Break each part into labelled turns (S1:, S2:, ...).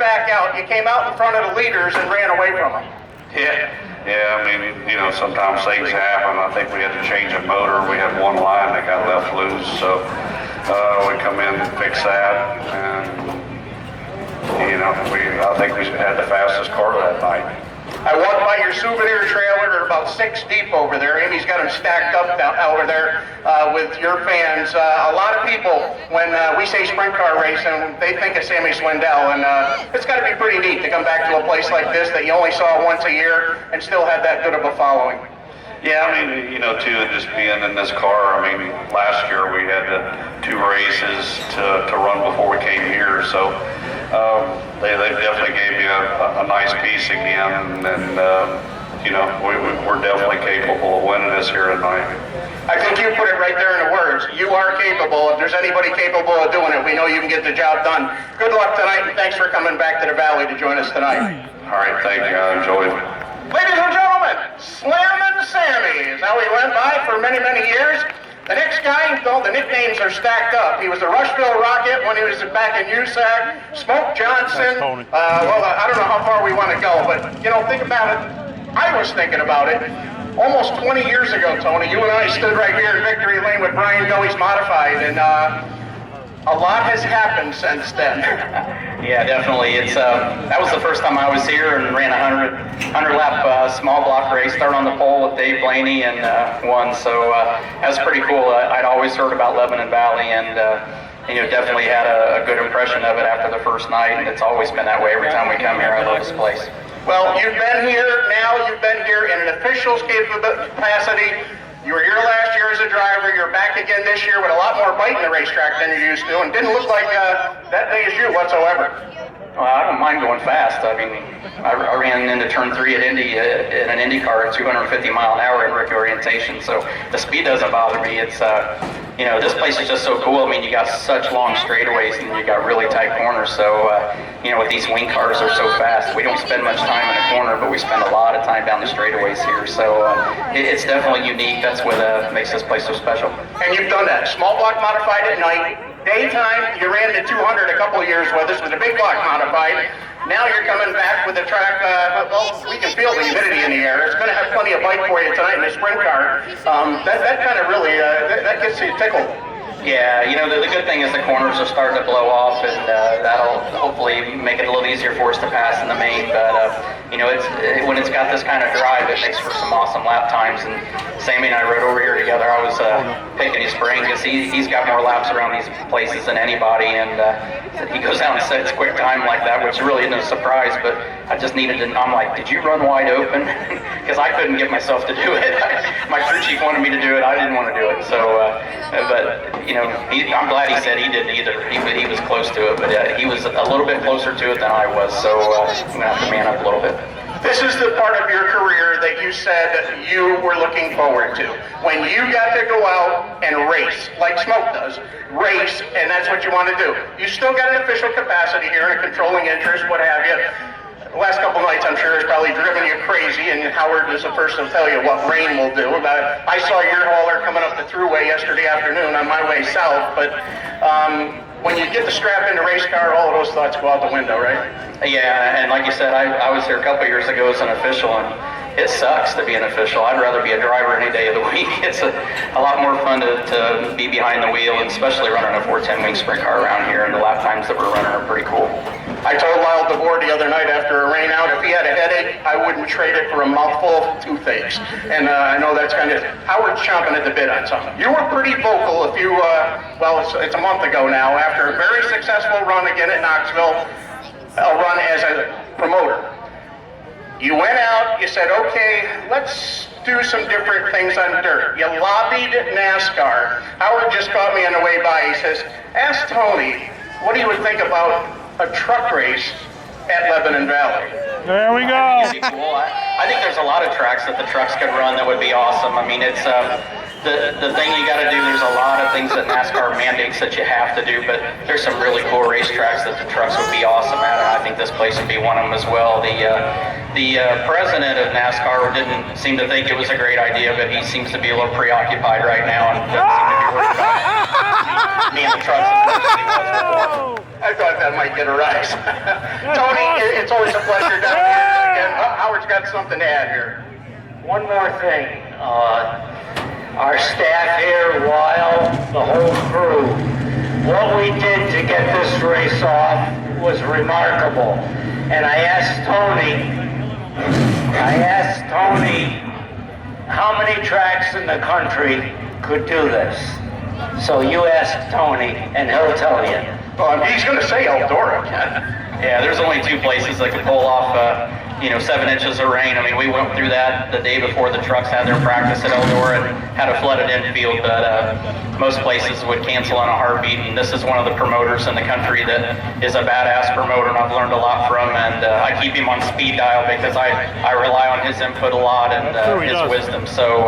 S1: back out. You came out in front of the leaders and ran away from them.
S2: Yeah, I mean, you know, sometimes things happen. I think we had to change a motor. We had one line that got left loose, so we come in and fix that, and, you know, I think we had the fastest car that night.
S1: I walked by your souvenir trailer. They're about 6 deep over there. Amy's got them stacked up over there with your fans. A lot of people, when we say sprint car racing, they think of Sammy Swindell, and it's got to be pretty neat to come back to a place like this that you only saw once a year and still have that good of a following.
S2: Yeah, I mean, you know, too, just being in this car, I mean, last year we had 2 races to run before we came here, so they definitely gave me a nice piece again, and you know, we're definitely capable of winning this here tonight.
S1: I think you put it right there in the words. You are capable. If there's anybody capable of doing it, we know you can get the job done. Good luck tonight, and thanks for coming back to the Valley to join us tonight.
S2: All right, thank you. I enjoyed it.
S1: Ladies and gentlemen, Slammin' Sammy is how he went by for many, many years. The next guy, though, the nicknames are stacked up. He was the Rushville Rocket when he was back in USAC. Smoke Johnson. Well, I don't know how far we want to go, but, you know, think about it. I was thinking about it. Almost 20 years ago, Tony, you and I stood right here in Victory Lane with Brian Doey's Modified, and a lot has happened since then.
S3: Yeah, definitely. It's that was the first time I was here and ran a 100 lap small block race. Started on the pole with Dave Blaney and won. So that was pretty cool. I'd always heard about Lebanon Valley and you know, definitely had a good impression of it after the first night. And it's always been that way every time we come here. I love this place.
S1: Well, you've been here now. You've been here in an official's capacity. You were here last year as a driver. You're back again this year with a lot more bite in the racetrack than you used to, and didn't look like that day is you whatsoever.
S3: Well, I don't mind going fast. I mean, I ran into turn 3 at Indy in an Indy car at 250 mile an hour at rookie orientation, so the speed doesn't bother me. It's you know, this place is just so cool. I mean, you got such long straightaways and you got really tight corners. So, you know, with these wing cars, they're so fast. We don't spend much time in the corner, but we spend a lot of time down the straightaways here. So it's definitely unique. That's what makes this place so special.
S1: And you've done that. Small block modified at night. Daytime, you ran the 200 a couple of years with us with a big block modified. Now you're coming back with a track, well, we can feel the humidity in the air. It's going to have plenty of bite for you tonight in the sprint car. That kind of really, that gets you tickled.
S3: Yeah, you know, the good thing is the corners are starting to blow off, and that'll hopefully make it a little easier for us to pass in the main. But, you know, when it's got this kind of drive, it makes for some awesome lap times. And Sammy and I rode over here together. I was picking his brain because he's got more laps around these places than anybody. And he goes out and sets quick time like that, which really isn't a surprise. But I just needed to, I'm like, did you run wide open? Because I couldn't get myself to do it. My crew chief wanted me to do it. I didn't want to do it. So, but, you know, I'm glad he said he didn't either. He was close to it, but he was a little bit closer to it than I was, so I'm going to have to man up a little bit.
S1: This is the part of your career that you said you were looking forward to. When you got to go out and race, like Smoke does, race, and that's what you want to do. You still got an official capacity here and a controlling interest, what have you. The last couple nights, I'm sure, has probably driven you crazy, and Howard is the first to tell you what rain will do. I saw your hauler coming up the thruway yesterday afternoon on my way south, but when you get the strap in the race car, all of those thoughts go out the window, right?
S3: Yeah, and like you said, I was here a couple years ago as an official, and it sucks to be an official. I'd rather be a driver any day of the week. It's a lot more fun to be behind the wheel, and especially running a 410 wing sprint car around here, and the lap times that we're running are pretty cool.
S1: I told Lyle DeVore the other night after a rain out, if he had a headache, I wouldn't trade it for a mouthful of toothaches. And I know that's kind of, Howard's chomping at the bit on something. You were pretty vocal a few, well, it's a month ago now, after a very successful run again at Knoxville, a run as a promoter. You went out, you said, okay, let's do some different things on dirt. You lobbied NASCAR. Howard just caught me on the way by. He says, ask Tony what he would think about a truck race at Lebanon Valley.
S4: There we go.
S3: I think there's a lot of tracks that the trucks could run that would be awesome. I mean, it's the thing you got to do. There's a lot of things that NASCAR mandates that you have to do, but there's some really cool racetracks that the trucks would be awesome at, and I think this place would be one of them as well. The president of NASCAR didn't seem to think it was a great idea, but he seems to be a little preoccupied right now and doesn't seem to be worried about me and the trucks.
S1: I thought that might get a rise. Tony, it's always a pleasure down here again. Howard's got something to add here.
S4: One more thing. Our staff here, Lyle, the whole crew, what we did to get this race off was remarkable. And I asked Tony how many tracks in the country could do this. So you ask Tony and he'll tell you.
S1: Well, he's going to say Eldora.
S3: Yeah, there's only 2 places that could pull off, 7 inches of rain. I mean, we went through that the day before the trucks had their practice at Eldora and had a flooded infield, but most places would cancel in a heartbeat, and this is one of the promoters in the country that is a badass promoter, and I've learned a lot from, and I keep him on speed dial because I rely on his input a lot and his wisdom. So,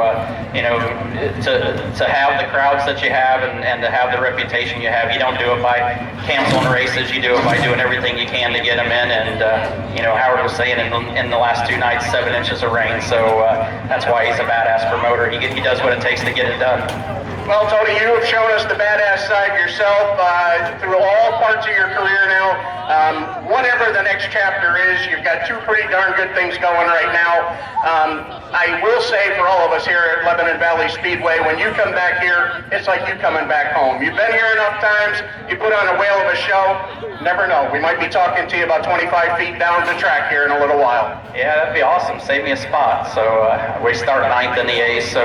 S3: to have the crowds that you have and to have the reputation you have, you don't do it by canceling races, you do it by doing everything you can to get them in, and, Howard was saying in the last 2 nights, 7 inches of rain, so that's why he's a badass promoter. He does what it takes to get it done.
S1: Well, Tony, you have shown us the badass side yourself through all parts of your career now. Whatever the next chapter is, you've got 2 pretty darn good things going right now. I will say for all of us here at Lebanon Valley Speedway, when you come back here, it's like you coming back home. You've been here enough times, you put on a whale of a show, never know. We might be talking to you about 25 feet down the track here in a little while.
S3: Yeah, that'd be awesome. Save me a spot. So we start 9th in the A, so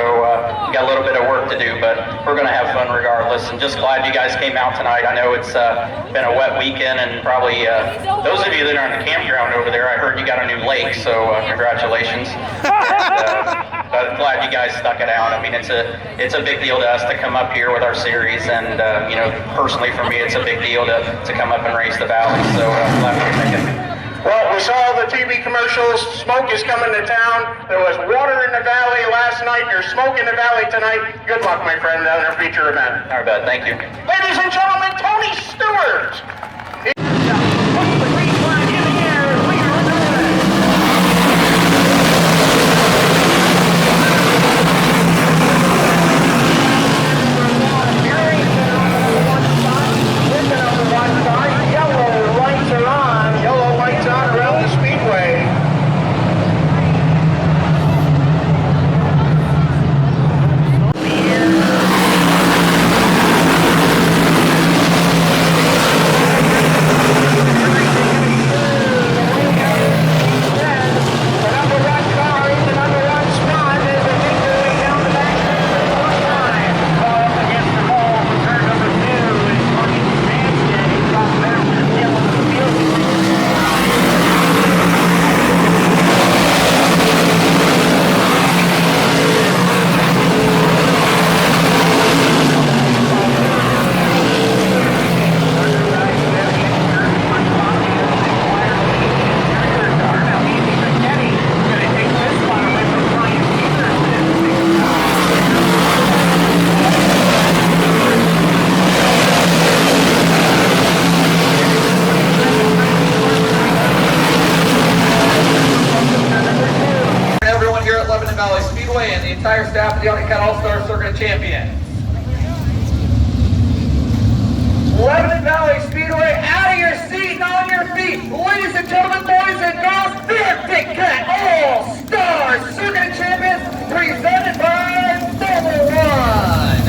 S3: we got a little bit of work to do, but we're going to have fun regardless. And just glad you guys came out tonight. I know it's been a wet weekend, and probably those of you that are in the campground over there, I heard you got a new lake, so congratulations. But glad you guys stuck it out. I mean, it's a big deal to us to come up here with our series, and personally for me, it's a big deal to come up and race the valley. So glad we're making it.
S1: Well, we saw the TV commercials. Smoke is coming to town. There was water in the valley last night. There's smoke in the valley tonight. Good luck, my friend, on our feature event.
S3: All right, bud. Thank you.
S1: Ladies and gentlemen, Tony Stewart. Yellow lights on around the Speedway.
S5: Speedway and the entire staff of the Onyx All-Star Circuit Champion. Lebanon Valley Speedway, out of your seat and on your feet. Ladies and gentlemen, boys and girls, Big Cat All-Star Circuit Champions, presented by Double One.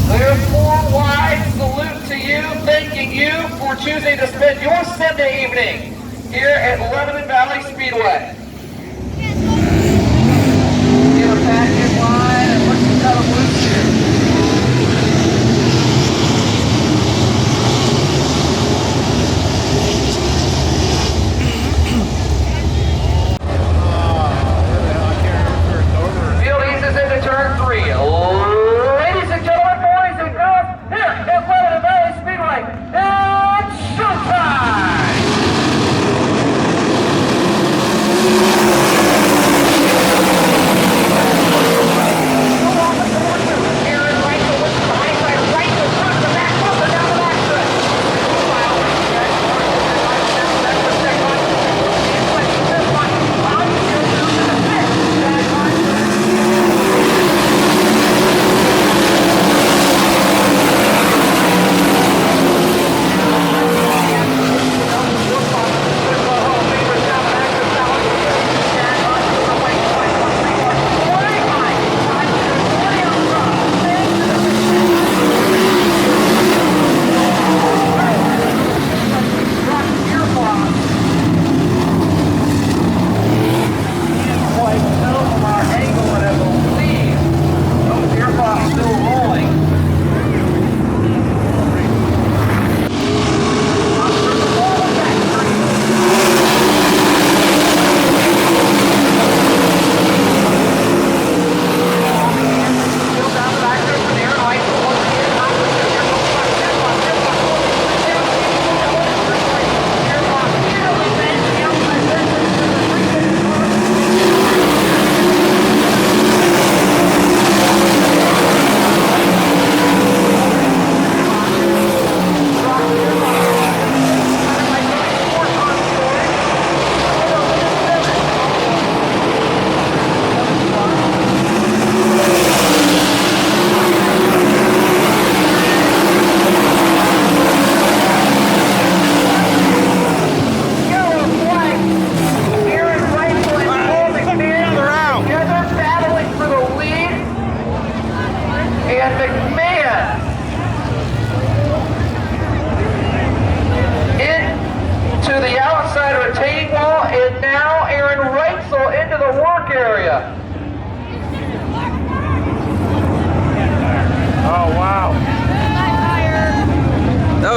S5: Therefore, wide salute to you, thanking you for choosing to spend your Sunday evening here at Lebanon Valley Speedway. Get a back in line and look at the loose here. Field eases into turn 3. Ladies and gentlemen, boys and girls, here at Lebanon Valley Speedway, it's showtime!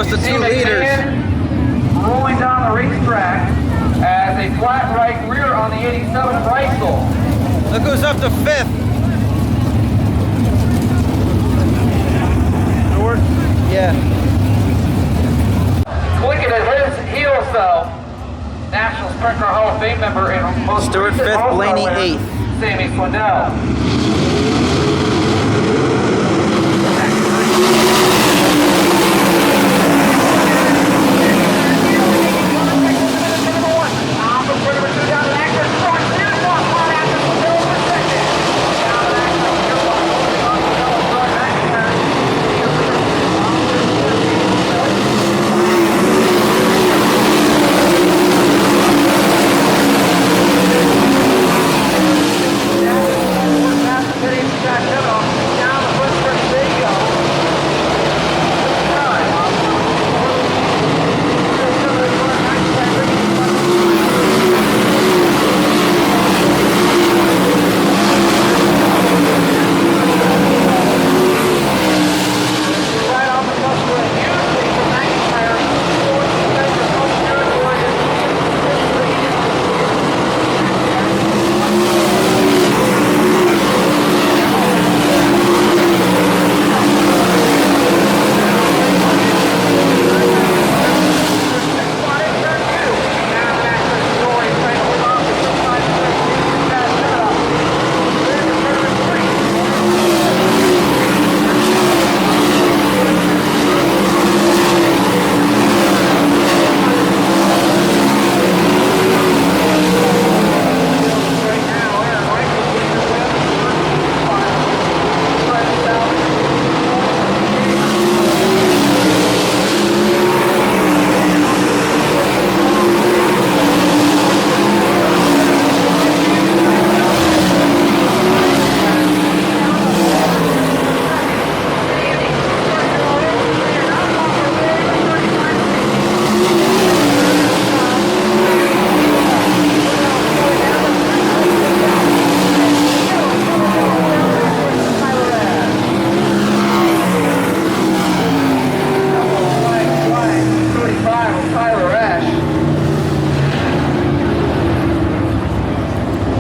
S6: close to 2 liters.
S5: Rolling down the racetrack as a flat right rear on the 87 Reisel.
S6: Look who's up to 5th. Stewart? Yeah.
S5: Looking at his heels though, National Sprint Car Hall of Fame member and most
S6: Stewart
S5: recent
S6: 5th,
S5: All-Star
S6: Blaney
S5: winner,
S6: 8th.
S5: Sammy Swindell.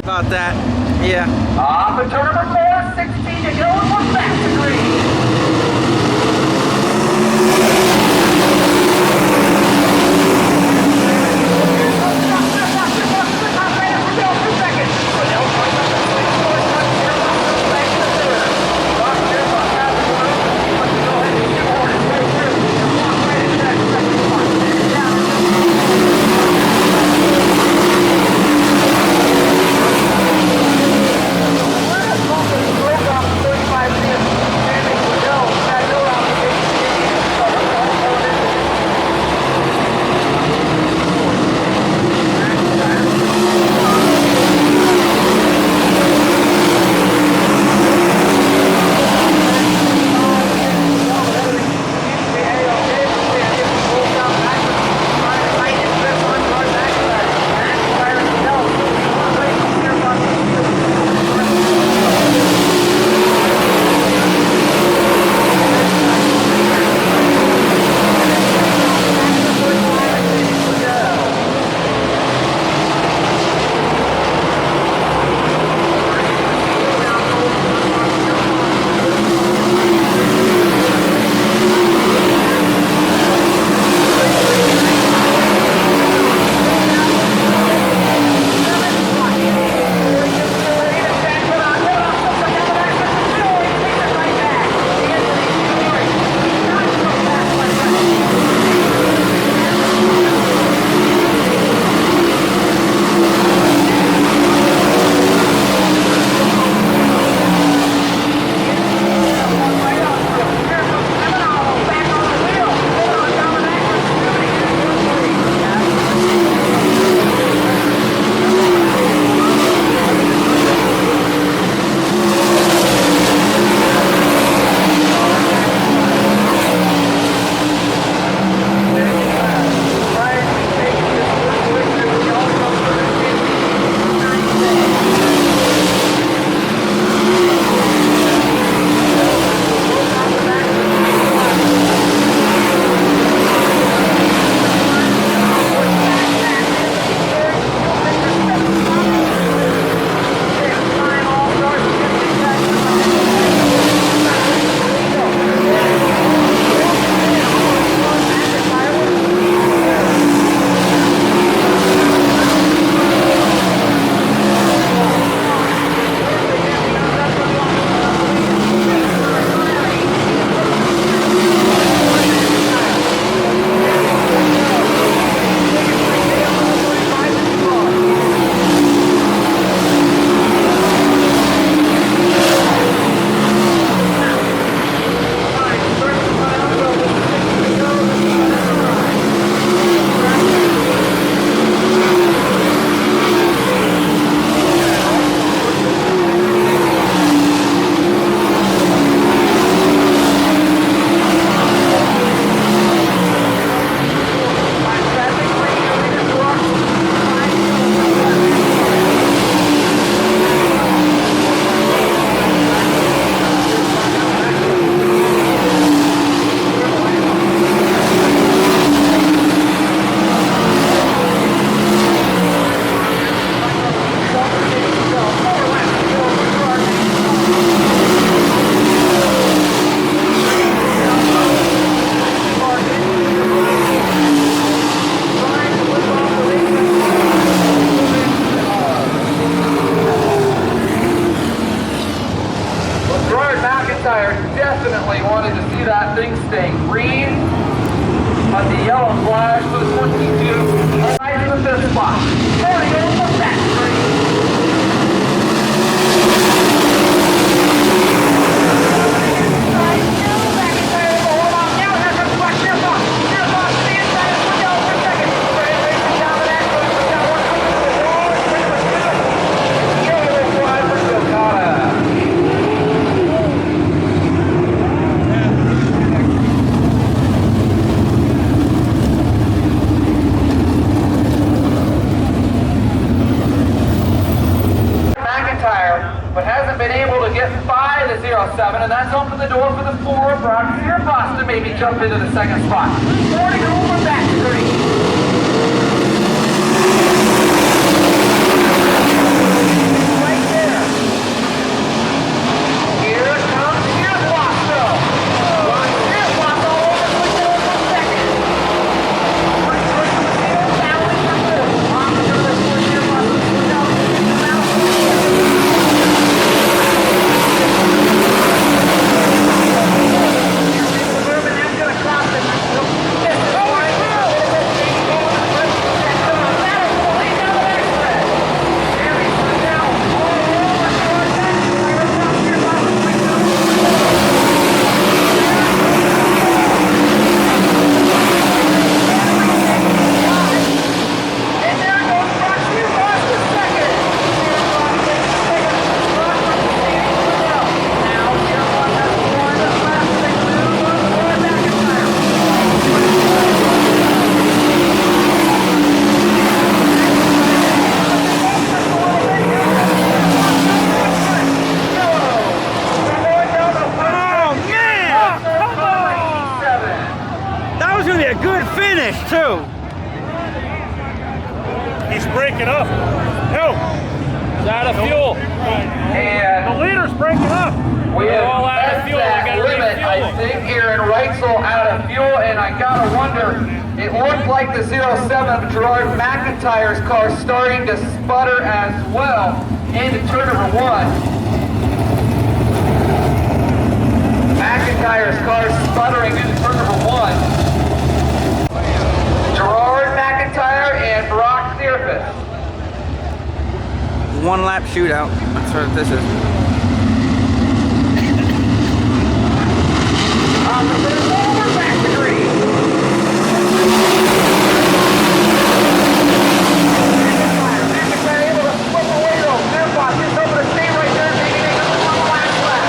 S6: About that. Yeah.
S5: Off of turn number 4, 16 to go, and we're back to green. and that's opened the door for the 4 Brock Fearboss to maybe jump into the second spot. 40 over back 3. Right there. Here comes Fearboss though. Brock Fearboss all over the door for second. First person to see him, battling for 4th. On the other for Fearboss. Now he's out.
S6: Too.
S7: He's breaking up. No. He's out of fuel.
S5: And
S7: The leader's breaking up.
S5: we have
S7: all out of
S5: passed
S7: fuel. We
S5: that
S7: gotta
S5: limit, I
S7: refuel.
S5: think, here in Wrightsville out of fuel, and I gotta wonder, it looked like the 07 Gerard McIntyre's car starting to sputter as well into turn number 1. McIntyre's car sputtering into turn number 1. Gerard McIntyre and Brock Fearboss.
S6: 1 lap shootout. That's what this is.
S5: On the first over back to green. McIntyre able to flip away though. Fearboss gets over the state right there, taking it on the last lap.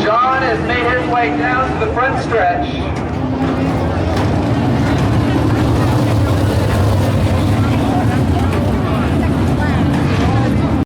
S5: John has made his way down to the front stretch.